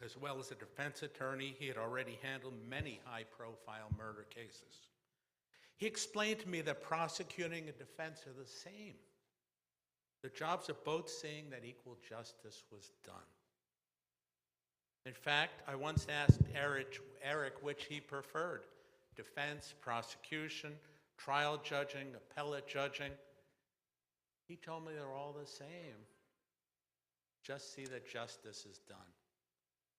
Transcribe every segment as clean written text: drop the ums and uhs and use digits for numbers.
As well as a defense attorney, he had already handled many high-profile murder cases. He explained to me that prosecuting and defense are the same. The jobs of both seeing that equal justice was done. In fact, I once asked Eric which he preferred, defense, prosecution, trial judging, appellate judging. He told me they're all the same. Just see that justice is done.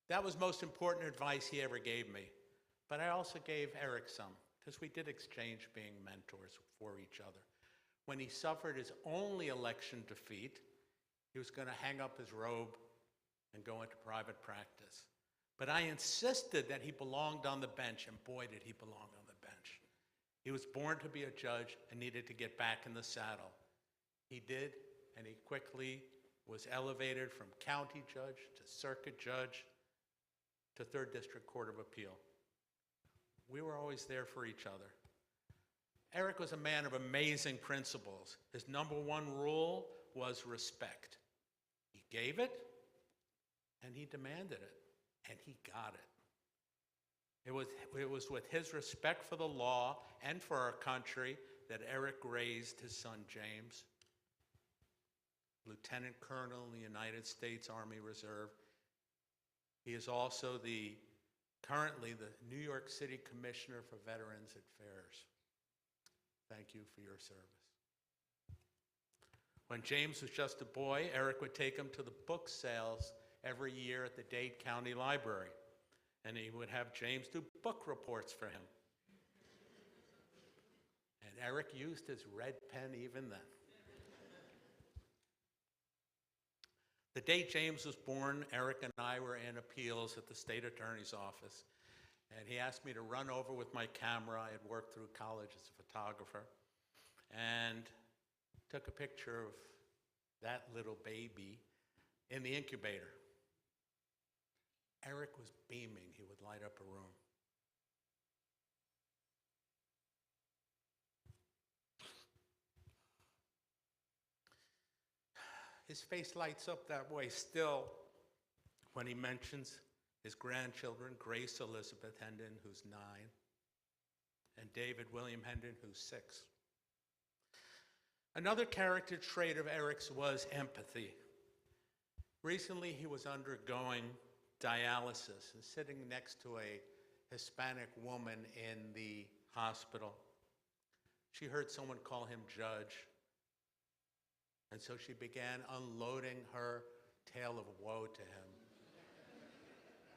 That was most important advice he ever gave me. But I also gave Eric some, because we did exchange being mentors for each other. When he suffered his only election defeat, he was going to hang up his robe and go into private practice. But I insisted that he belonged on the bench, and boy, did he belong on the bench. He was born to be a judge and needed to get back in the saddle. He did, and he quickly was elevated from county judge to circuit judge to 3rd District Court of Appeal. We were always there for each other. Eric was a man of amazing principles. His number one rule was respect. He gave it, and he demanded it, and he got it. It was with his respect for the law and for our country that Eric raised his son James, Lieutenant Colonel in the United States Army Reserve. He is also currently the New York City Commissioner for Veterans Affairs. Thank you for your service. When James was just a boy, Eric would take him to the book sales every year at the Dade County Library, and he would have James do book reports for him. And Eric used his red pen even then. The day James was born, Eric and I were in appeals at the state attorney's office, and he asked me to run over with my camera. I had worked through college as a photographer, and took a picture of that little baby in the incubator. Eric was beaming. He would light up a room. His face lights up that way still when he mentions his grandchildren, Grace Elizabeth Hendon, who's 9, and David William Hendon, who's 6. Another character trait of Eric's was empathy. Recently, he was undergoing dialysis and sitting next to a Hispanic woman in the hospital. She heard someone call him Judge, and so she began unloading her tale of woe to him.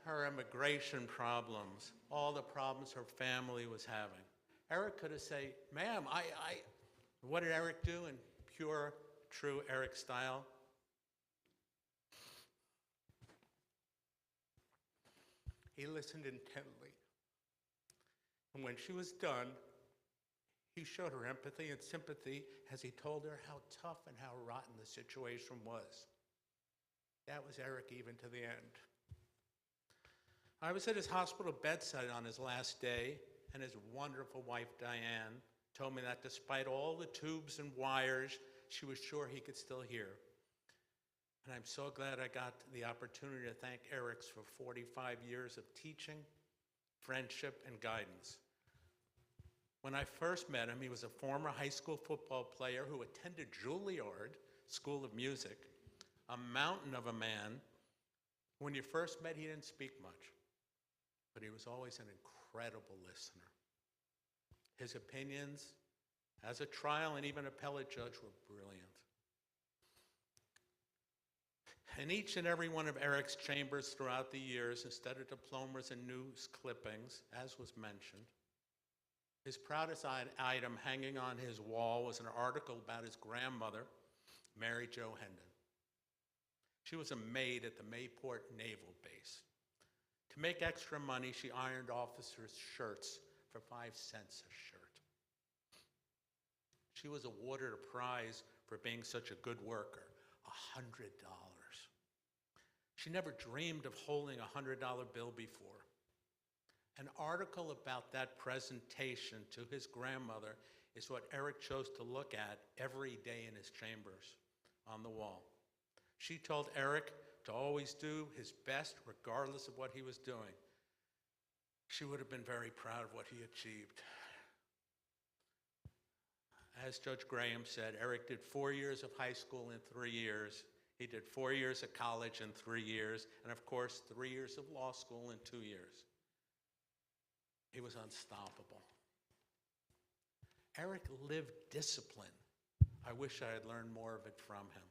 Her immigration problems, all the problems her family was having. Eric could have said, ma'am, what did Eric do in pure, true Eric style? He listened intently. And when she was done, he showed her empathy and sympathy as he told her how tough and how rotten the situation was. That was Eric even to the end. I was at his hospital bedside on his last day, and his wonderful wife, Diane, told me that despite all the tubes and wires, she was sure he could still hear. And I'm so glad I got the opportunity to thank Eric for 45 years of teaching, friendship, and guidance. When I first met him, he was a former high school football player who attended Juilliard School of Music, a mountain of a man. When you first met, he didn't speak much, but he was always an incredible listener. His opinions as a trial and even appellate judge were brilliant. In each and every one of Eric's chambers throughout the years, instead of diplomas and news clippings, as was mentioned, his proudest item hanging on his wall was an article about his grandmother, Mary Jo Hendon. She was a maid at the Mayport Naval Base. To make extra money, she ironed officers' shirts for 5 cents a shirt. She was awarded a prize for being such a good worker, $100. She never dreamed of holding a $100 bill before. An article about that presentation to his grandmother is what Eric chose to look at every day in his chambers on the wall. She told Eric to always do his best regardless of what he was doing. She would have been very proud of what he achieved. As Judge Graham said, Eric did 4 years of high school in 3 years. He did 4 years of college in 3 years, and of course, 3 years of law school in 2 years. He was unstoppable. Eric lived discipline. I wish I had learned more of it from him.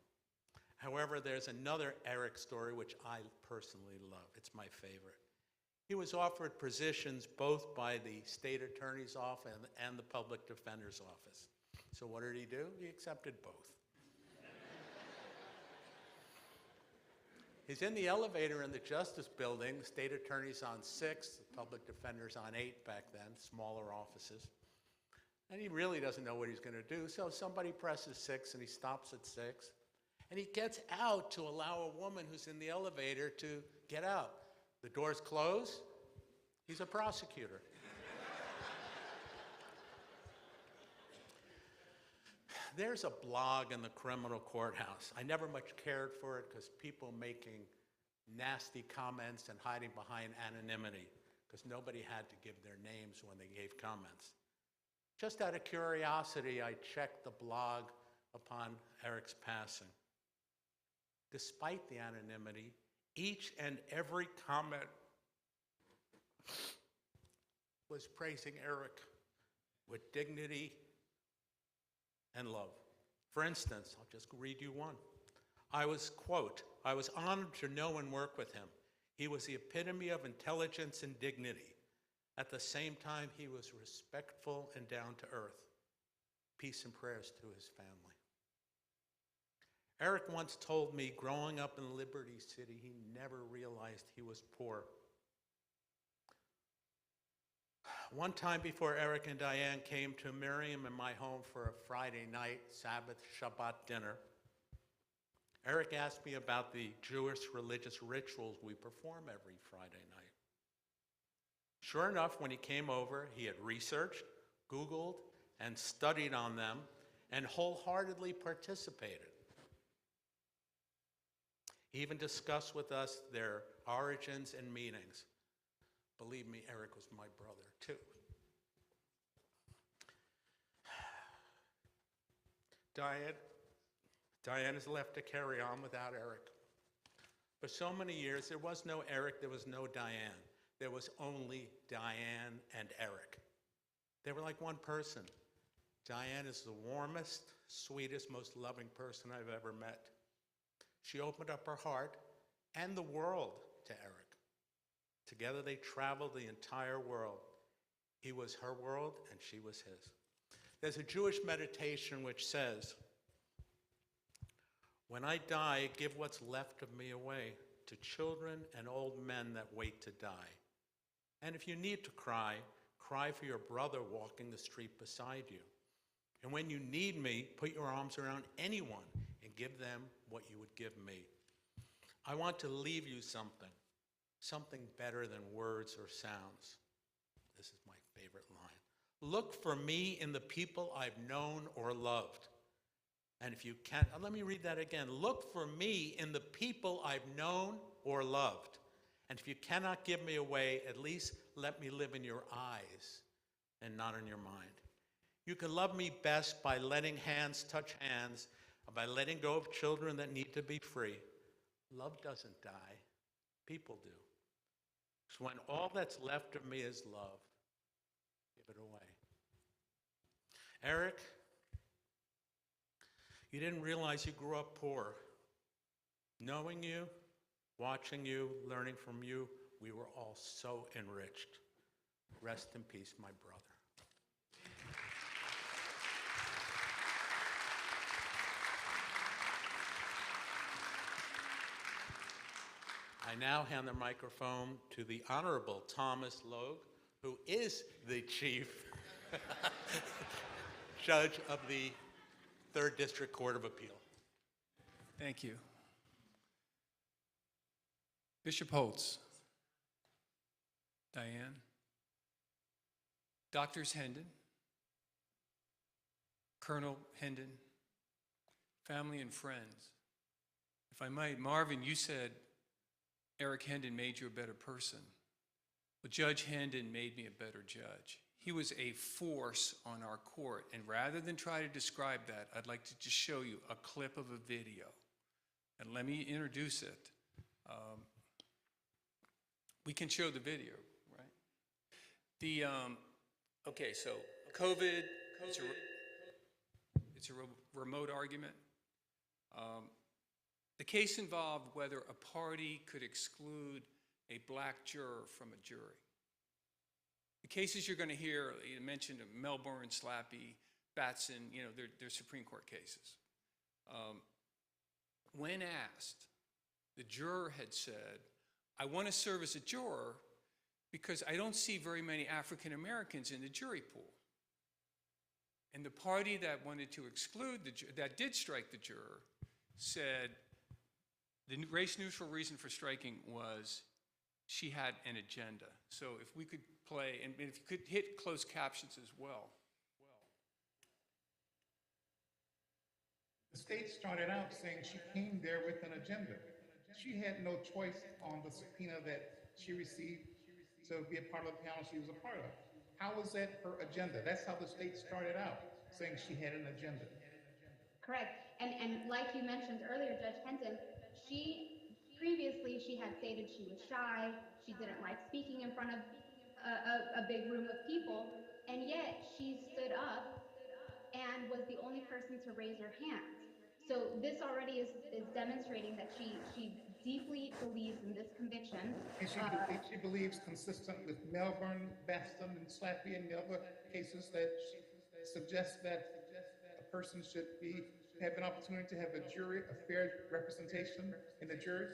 However, there's another Eric story which I personally love. It's my favorite. He was offered positions both by the state attorney's office and the public defender's office. So what did he do? He accepted both. He's in the elevator in the Justice Building. The state attorney's on 6, the public defender's on 8 back then, smaller offices. And he really doesn't know what he's going to do, so somebody presses 6 and he stops at 6. And he gets out to allow a woman who's in the elevator to get out. The doors close. He's a prosecutor. There's a blog in the criminal courthouse. I never much cared for it because people making nasty comments and hiding behind anonymity because nobody had to give their names when they gave comments. Just out of curiosity, I checked the blog upon Eric's passing. Despite the anonymity, each and every comment was praising Eric with dignity and love. For instance, I'll just read you one. I was, quote, I was honored to know and work with him. He was the epitome of intelligence and dignity. At the same time, he was respectful and down to earth. Peace and prayers to his family. Eric once told me growing up in Liberty City, he never realized he was poor. One time before Eric and Diane came to Miriam and my home for a Friday night Sabbath Shabbat dinner, Eric asked me about the Jewish religious rituals we perform every Friday night. Sure enough, when he came over, he had researched, Googled, and studied on them, and wholeheartedly participated. He even discussed with us their origins and meanings. Believe me, Eric was my brother, too. Diane is left to carry on without Eric. For so many years, there was no Eric, there was no Diane. There was only Diane and Eric. They were like one person. Diane is the warmest, sweetest, most loving person I've ever met. She opened up her heart and the world to Eric. Together they traveled the entire world. He was her world and she was his. There's a Jewish meditation which says, when I die, give what's left of me away to children and old men that wait to die. And if you need to cry, cry for your brother walking the street beside you. And when you need me, put your arms around anyone and give them what you would give me. I want to leave you something better than words or sounds. This is my favorite line. Look for me in the people I've known or loved. And if you can't, let me read that again. Look for me in the people I've known or loved. And if you cannot give me away, at least let me live in your eyes and not in your mind. You can love me best by letting hands touch hands, by letting go of children that need to be free. Love doesn't die. People do. So when all that's left of me is love, give it away. Eric, you didn't realize you grew up poor. Knowing you, watching you, learning from you, we were all so enriched. Rest in peace, my brother. I now hand the microphone to the Honorable Thomas Logue, who is the Chief Judge of the 3rd District Court of Appeal. Thank you. Bishop Holtz, Diane, Doctors Hendon, Colonel Hendon, family and friends, If I might, Marvin, you said Eric Hendon made you a better person. Well, Judge Hendon made me a better judge. He was a force on our court. And rather than try to describe that, I'd like to just show you a clip of a video. And let me introduce it. We can show the video, right? Okay, so COVID, it's a remote argument. The case involved whether a party could exclude a black juror from a jury. The cases you're going to hear, you mentioned Melbourne, Slappy, Batson, they're Supreme Court cases. When asked, the juror had said, I want to serve as a juror because I don't see very many African Americans in the jury pool. And the party that wanted to exclude, that did strike the juror, said the race-neutral reason for striking was she had an agenda. So if we could play, and if you could hit closed captions as well. The state started out saying she came there with an agenda. She had no choice on the subpoena that she received to be a part of the panel she was a part of. How was that her agenda? That's how the state started out, saying she had an agenda. Correct. And like you mentioned earlier, Judge Henton, previously she had stated she was shy, she didn't like speaking in front of a big room of people, and yet she stood up and was the only person to raise her hand. So this already is demonstrating that she deeply believes in this conviction. And she believes, consistent with Melbourne, Baston, and Slappy, and the other cases, that she suggests that a person should have an opportunity to have a jury, a fair representation in the jury.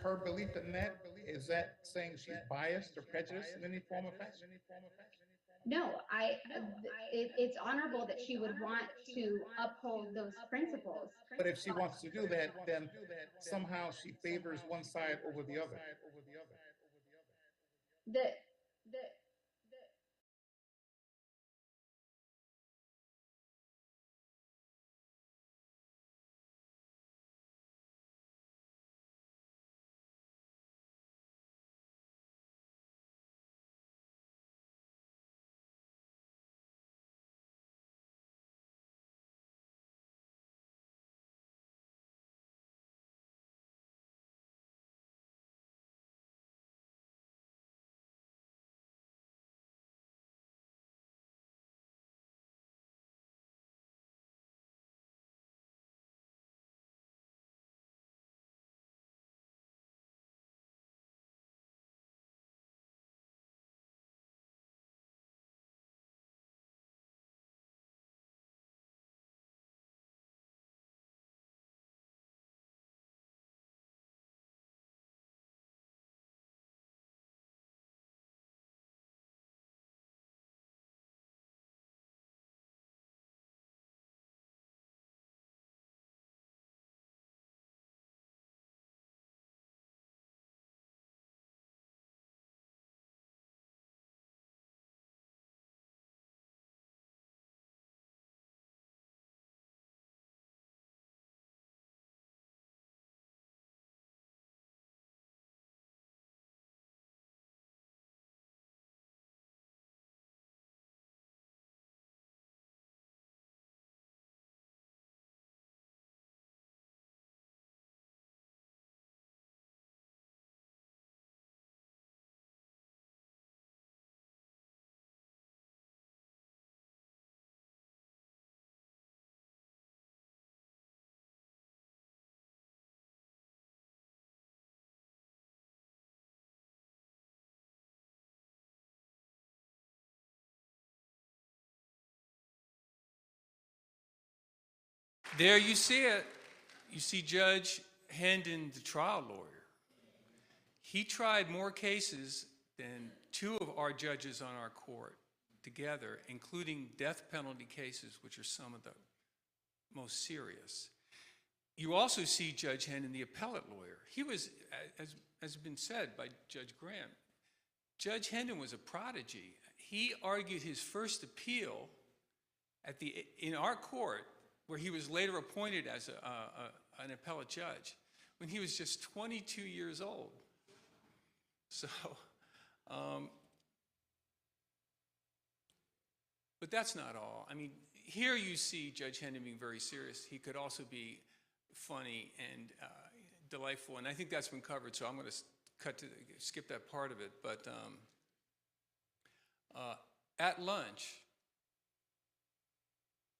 Her belief in that, is that saying she's biased or prejudiced in any form or fashion? No, it's honorable that she would want to uphold those principles. But if she wants to do that, then somehow she favors one side over the other. There you see it. You see Judge Hendon, the trial lawyer. He tried more cases than two of our judges on our court together, including death penalty cases, which are some of the most serious. You also see Judge Hendon, the appellate lawyer. He was, as has been said by Judge Graham, Judge Hendon was a prodigy. He argued his first appeal in our court, where he was later appointed as an appellate judge, when he was just 22 years old. So, but that's not all. I mean, here you see Judge Hendon being very serious. He could also be funny and delightful, and I think that's been covered, so I'm going to skip that part of it. But at lunch,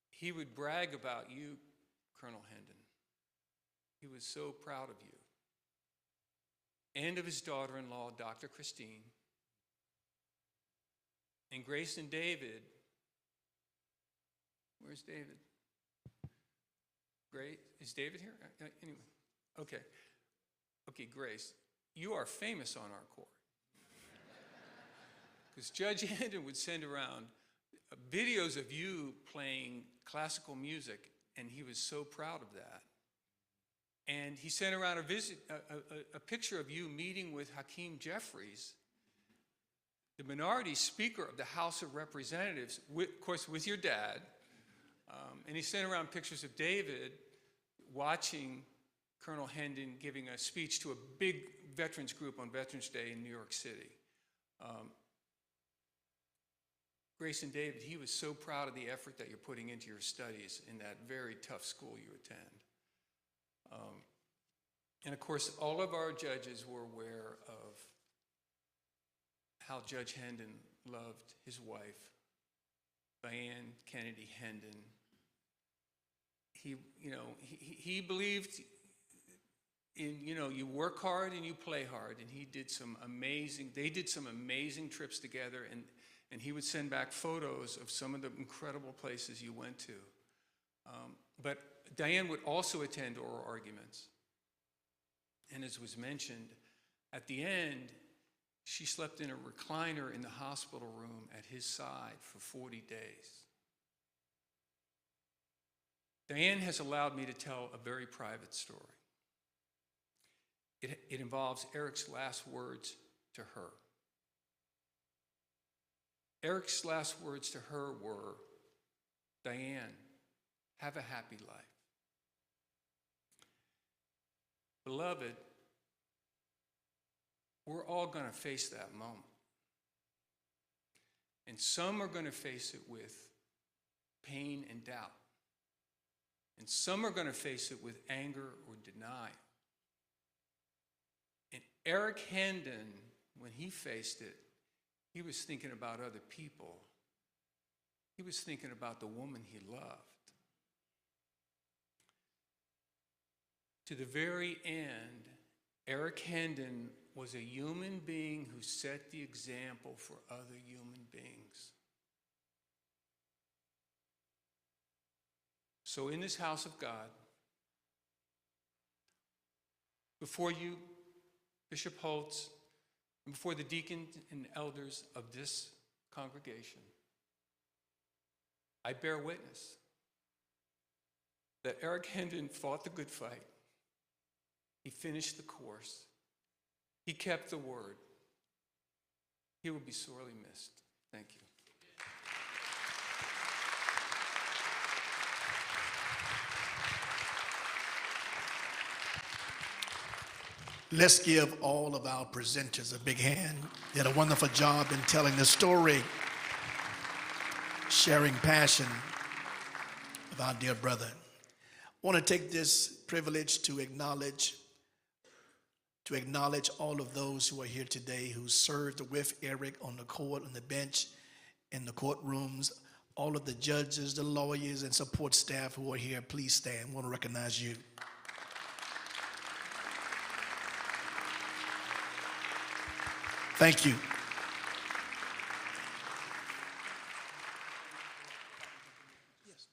he would brag about you, Colonel Hendon. He was so proud of you, and of his daughter-in-law, Dr. Christine. And Grace and David, where's David? Grace, is David here? Anyway, okay. Okay, Grace, you are famous on our court. Because Judge Hendon would send around videos of you playing classical music, and he was so proud of that. And he sent around a picture of you meeting with Hakeem Jeffries, the minority speaker of the House of Representatives, of course, with your dad. And he sent around pictures of David watching Colonel Hendon giving a speech to a big veterans group on Veterans Day in New York City. Grace and David, he was so proud of the effort that you're putting into your studies in that very tough school you attend. And of course, all of our judges were aware of how Judge Hendon loved his wife, Diane Kennedy Hendon. He believed in, you work hard and you play hard, and they did some amazing trips together, and he would send back photos of some of the incredible places you went to. But Diane would also attend oral arguments. And as was mentioned, at the end, she slept in a recliner in the hospital room at his side for 40 days. Diane has allowed me to tell a very private story. It involves Eric's last words to her. Eric's last words to her were, "Diane, have a happy life." Beloved, we're all going to face that moment. And some are going to face it with pain and doubt. And some are going to face it with anger or denial. And Eric Hendon, when he faced it, he was thinking about other people. He was thinking about the woman he loved. To the very end, Eric Hendon was a human being who set the example for other human beings. So in this house of God, before you, Bishop Holtz, and before the deacons and elders of this congregation, I bear witness that Eric Hendon fought the good fight. He finished the course. He kept the word. He will be sorely missed. Thank you. Let's give all of our presenters a big hand. They did a wonderful job in telling the story, sharing passion of our dear brother. I want to take this privilege to acknowledge all of those who are here today who served with Eric on the court, on the bench, in the courtrooms, all of the judges, the lawyers, and support staff who are here. Please stand. I want to recognize you. Thank you. Yes.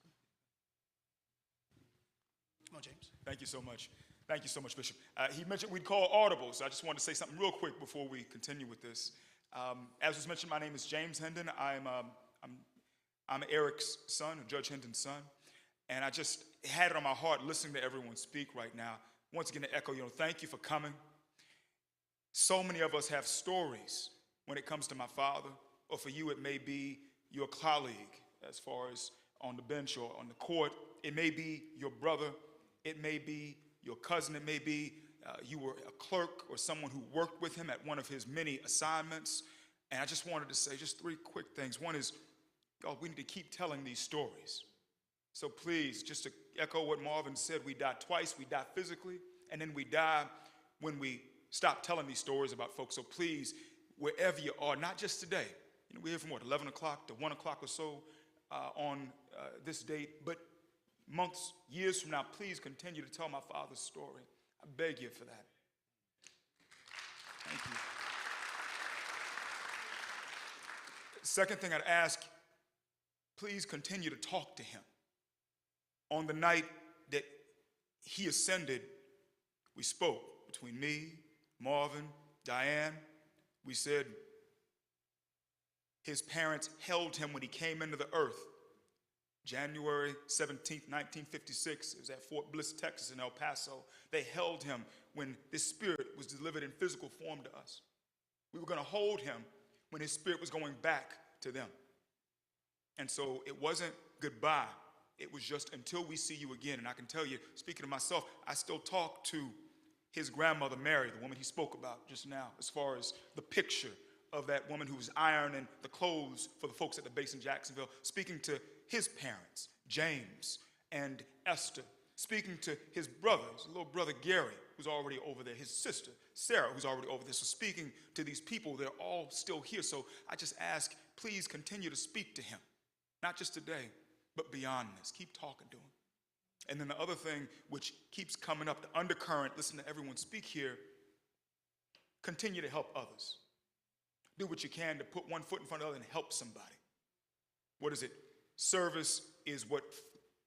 Come on, James. Thank you so much. Thank you so much, Bishop. He mentioned we'd call audible, so I just wanted to say something real quick before we continue with this. As was mentioned, my name is James Hendon. I'm Eric's son, or Judge Hendon's son, and I just had it on my heart listening to everyone speak right now. Once again, to echo, thank you for coming. So many of us have stories when it comes to my father, or for you, it may be your colleague, as far as on the bench or on the court. It may be your brother. It may be your cousin. It may be you were a clerk or someone who worked with him at one of his many assignments. And I just wanted to say just 3 quick things. One is, God, we need to keep telling these stories. So please, just to echo what Marvin said, we die twice. We die physically, and then we die when we stop telling these stories about folks. So please, wherever you are, not just today, we're here from 11 o'clock to 1 o'clock or so on this date, but months, years from now, please continue to tell my father's story. I beg you for that. Thank you. Second thing I'd ask, please continue to talk to him. On the night that he ascended, we spoke between me, Marvin, Diane. We said his parents held him when he came into the earth. January 17th, 1956, it was at Fort Bliss, Texas, in El Paso. They held him when this spirit was delivered in physical form to us. We were going to hold him when his spirit was going back to them. And so it wasn't goodbye. It was just until we see you again. And I can tell you, speaking of myself, I still talk to his grandmother, Mary, the woman he spoke about just now, as far as the picture of that woman who was ironing the clothes for the folks at the base in Jacksonville, speaking to his parents, James and Esther, speaking to his brother, his little brother Gary, who's already over there, his sister, Sarah, who's already over there. So speaking to these people, they're all still here. So I just ask, please continue to speak to him, not just today, but beyond this. Keep talking to him. And then the other thing which keeps coming up, the undercurrent, listen to everyone speak here, continue to help others. Do what you can to put one foot in front of the other and help somebody. What is it? Service is what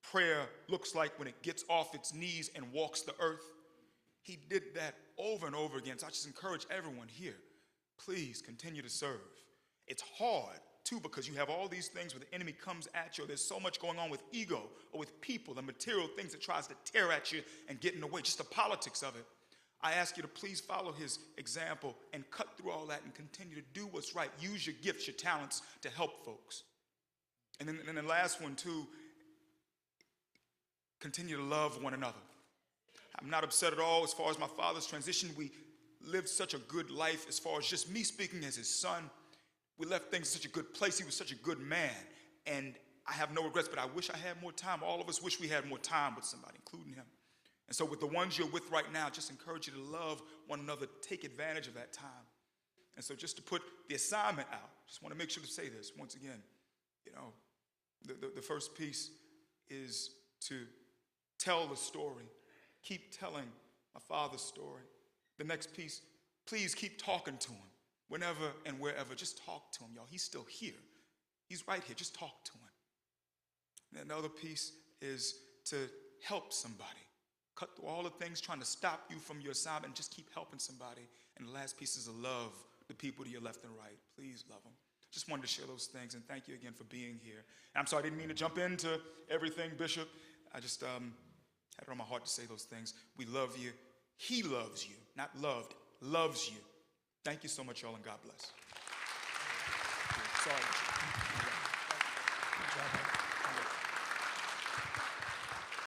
prayer looks like when it gets off its knees and walks the earth. He did that over and over again. So I just encourage everyone here, please continue to serve. It's hard, too, because you have all these things where the enemy comes at you. There's so much going on with ego or with people, the material things that tries to tear at you and get in the way, just the politics of it. I ask you to please follow his example and cut through all that and continue to do what's right. Use your gifts, your talents to help folks. And then the last one, too, continue to love one another. I'm not upset at all as far as my father's transition. We lived such a good life as far as just me speaking as his son. We left things in such a good place. He was such a good man. And I have no regrets, but I wish I had more time. All of us wish we had more time with somebody, including him. And so with the ones you're with right now, just encourage you to love one another, take advantage of that time. And so just to put the assignment out, just want to make sure to say this once again, the first piece is to tell the story. Keep telling my father's story. The next piece, please keep talking to him. Whenever and wherever, just talk to him, y'all. He's still here. He's right here. Just talk to him. And another piece is to help somebody. Cut through all the things trying to stop you from your assignment and just keep helping somebody. And the last piece is to love the people to your left and right. Please love them. Just wanted to share those things, and thank you again for being here. And I'm sorry, I didn't mean to jump into everything, Bishop. I just had it on my heart to say those things. We love you. He loves you, not loved, loves you. Thank you so much, y'all, and God bless. Sorry. Good job, man.